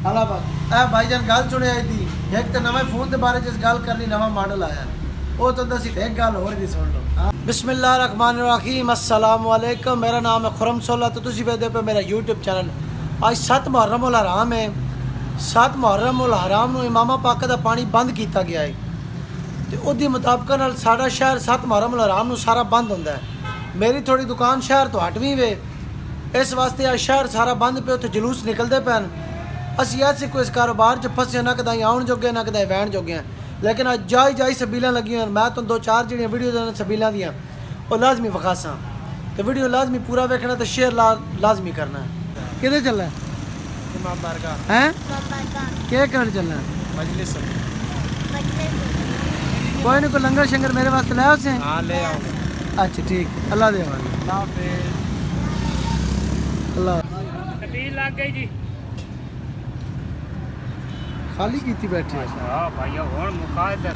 हाला ए भाईजान गल सुने आई थी एक तो नवे फोन के बारे च गल करनी नवा मॉडल आया वो तो दसी एक गल होर भी सुन लो। बिस्मिल्लाहिर्रहमानिर्रहीम अस्सलाम वालेकुम। मेरा नाम है खुरम सोला तो तुसी वेखदे पे मेरा यूट्यूब चैनल। आज 7 मुहर्रम उल हराम है। 7 मुहर्रम उल हराम नूं इमामा पाक दा पानी बंद किया गया है तो उसके मुताबिक नाल साडा शहर 7 मुहर्रम उल हराम नूं सारा बंद होंदा है। मेरी थोड़ी दुकान शहर तो हटवी वे इस वास्ते आज शहर सारा बंद पे उत्थे जुलूस निकलते पैन। असी ऐसे कोई इस कारोबार च फसे ना कदाई आउण जोगे ना कदाई वैन जोगे हैं लेकिन अज जाई जाई सबीलां लगियां। मैं तो 2-4 जिहड़ियां वीडियो सबीलां दियां वो लाजमी विखासां तो वीडियो लाजमी पूरा वेखना तो शेयर लाजमी करना है। किधर चलना है? इमाम बारगाह हैं क्या करने चलना है? मजलिस कोई नहीं कोई लंगर शंगर मेरे वास्ते लाया उसे? हाँ ले आओ। अच्छा ठीक अल्लाह दे हवाले। अल्लाह तबील लग गई जी खाली की थी बैठी। हां भाई हुन मुकादर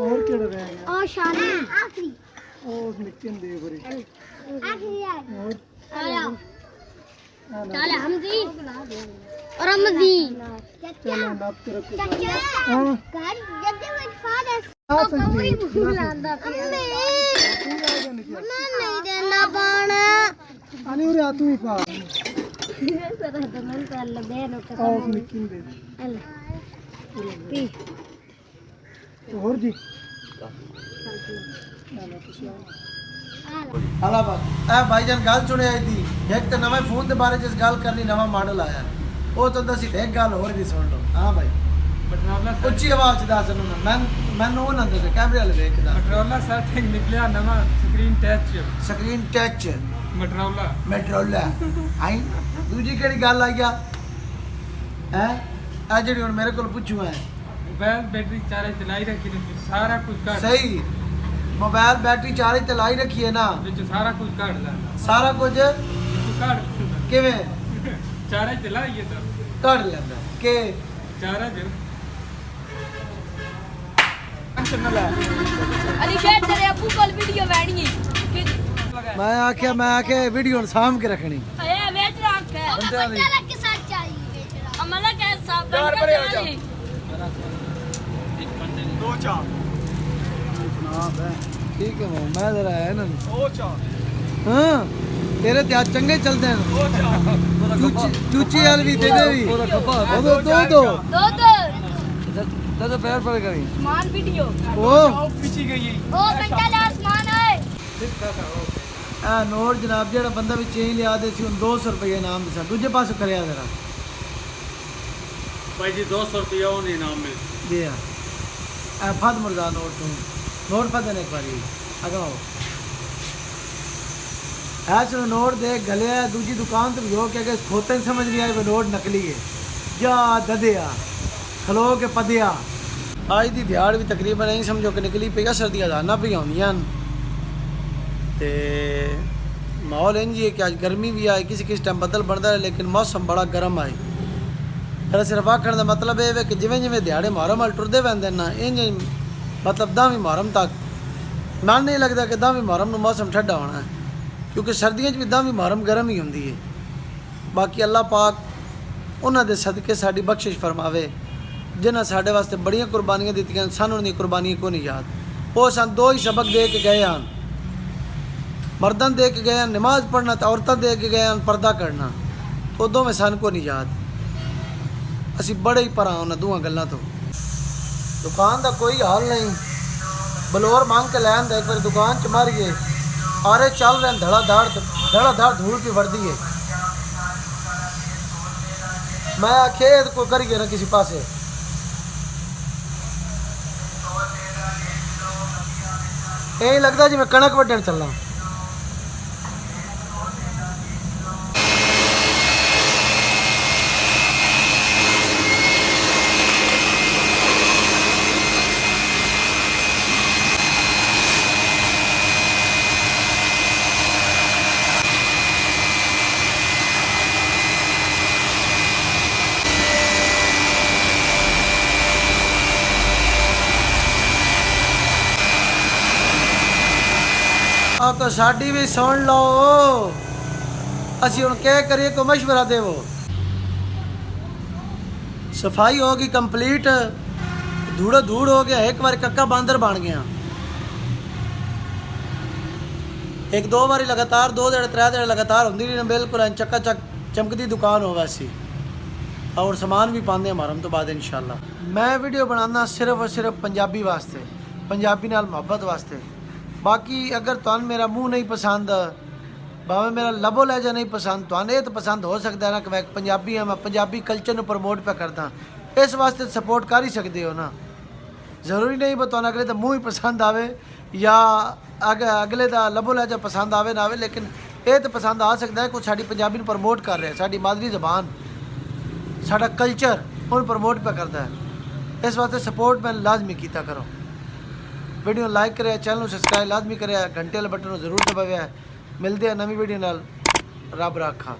और केड़ा रह गया? और शादी आखिरी और निकन दे बरी आखिरी है और चल हमदी और हमदी चलो नाप के रखो। चाचा हां घर जल्दी मत फादर आ सकती बुलांदा पिया मना नहीं देना पाना आने उरे आ तू ही पा पता तो मन कर ले दे नो और निकन दे पी और जी हाला ए भाईजान गल सुने आई थी एक तो नवे फोन के बारे च गल करनी नवा मॉडल आया वो तो दसी एक गल होर भी सुन लो। हाँ भाई मटरोला उच्ची आवाज च दस मैनू वो ना दे कैमरे वाले देखदा मटरोला सेटिंग निकलिया नवा स्क्रीन टच मटरोला मेट्रोला आई दूजी केड़ी गल आई गया हैं आ जेड़ी हुन मेरे कोल पुछू है मोबाइल बैटरी चार्ज चलाई रखी थी सारा कुछ काट सही मोबाइल बैटरी चार्ज ते लाई रखी है ना विच सारा कुछ काट ला सारा कुछ काट किवें चार्ज चलाइए तो कट लेंदा के चार्ज अली शेर तेरे अबू कोल वीडियो बैणी मैं आखे वीडियो साम के रखनी ए वेच रख है बच्चा के साथ चाहिए अमला के साथ चार बड़े हो जाओ। दो चार ठीक है मैं जरा है ना ओ चार हाँ तेरे ते आज चंगे चलते हैं ओ चार चूची वाल भी दे दे भी दो दो दादा पैर पर करी मान वीडियो ओ पीछे गई ओ घंटा ले आसमान है आ नोट जनाब जेड़ा बंदा भी चेंज लिया दे सी 200 रुपये इनाम दसा दूजे पास करया जरा भाई जी 200 रुपया वो इनाम मिल दे आ फद मुर्दा नोट फद ने एक बारी अगाओ ऐसे नोट दे गले दूजी दुकान तो यो क्या खोते समझ नहीं आई वो नोट नकली है या ददिया खलो के पदिया आज की दिहाड़ भी तकरीबन नहीं समझो कि निकली पई सर्दियां दाना पई आउंदियां ते माहौल इंज ही है कि आज गर्मी भी आए किसी टाइम बदल बनता है लेकिन मौसम बड़ा गर्म आए। मेरा सिर्फ आखण का मतलब ये है कि जिमें जिमें दिहाड़े मुहर्रम वाल टुरदे पैंदे ना इंज मतलब 10वीं मुहर्रम तक मन नहीं लगता कि 10वीं मुहर्रम नूं मौसम ठंडा होना है क्योंकि सर्दियों भी 10वीं मुहर्रम गर्म ही होंदी है। बाकी अल्लाह पाक उन्हां दे सदके साडी बख्शिश फरमावे जिन्हां साडे वास्ते बड़ियां कुर्बानियां दित्तियां सानूं उन्हां कुर्बानियां को नहीं याद। वो सन 2 ही सबक दे के गए हैं मर्दन दे के गए नमाज पढ़ना तो औरतां दे के गए पर्दा करना तो दोवें सन को नहीं याद। असी बड़े ही परा उन्हां दूआं गल्लां तो दुकान का कोई हाल नहीं बलोर मांग के लैन एक बार दुकान च मर गए और चल रहे धड़ाधड़ धूल की वर्दी है। मैं आखे को करिए ना किसी पासे यही लगता जी मैं कणक वड्डण चलना। तो साड़ी भी सुन लो ਅਸੀਂ ਹੁਣ ਕੀ ਕਰੀਏ, ਕੋਈ ਮਸ਼ਵਰਾ ਦੇਵੋ। ਸਫਾਈ ਹੋ ਗਈ ਕੰਪਲੀਟ, ਧੂੜਾ ਧੂੜ ਹੋ ਗਿਆ, ਇੱਕ ਵਾਰ ਕੱਕਾ ਬਾਂਦਰ ਬਣ ਗਿਆ। ਇੱਕ ਦੋ ਵਾਰੀ ਲਗਾਤਾਰ 2 ਦਿਨ 3 ਦਿਨ ਲਗਾਤਾਰ ਹੁੰਦੀ ਨਹੀਂ, ਬਿਲकुल ਚੱਕਾ ਚੱਕ ਚਮਕਦੀ ਦੁਕਾਨ ਹੋਵੇ ਸੀ। और समान भी पाते हमारे तो बाद इंशाल्लाह। मैं वीडियो बनाना सिर्फ और सिर्फ पंजाबी वास्ते, पंजाबी नाल मोहब्बत वास्ते। बाकी अगर तुहानू मेरा मुँह नहीं पसंद, भावें मेरा लबो लहजा नहीं पसंद, तुहानू ये तो पसंद हो सकता है ना कि मैं पंजाबी हाँ, मैं पंजाबी कल्चर को प्रमोट पे करता, इस वास्ते सपोर्ट कर ही सकते हो ना। ज़रूरी नहीं भी तुहानू अगले का मुँह ही पसंद आवे या अगले का लबो लहजा पसंद आवे ना आवे, लेकिन ये तो पसंद आ सकता है कुछ साड़ी पंजाबी को प्रमोट कर रहे हैं, साड़ी मादरी ज़बान साडा कल्चर उन प्रमोट पे करता है। इस वास्ते सपोर्ट मैं लाजमी किया करो। वीडियो लाइक करे, चैनल सब्सक्राइब लाजमी करे, घंटे वाले बटन जरूर दबाया। मिलते हैं नवी वीडियो नाल, रब राखा।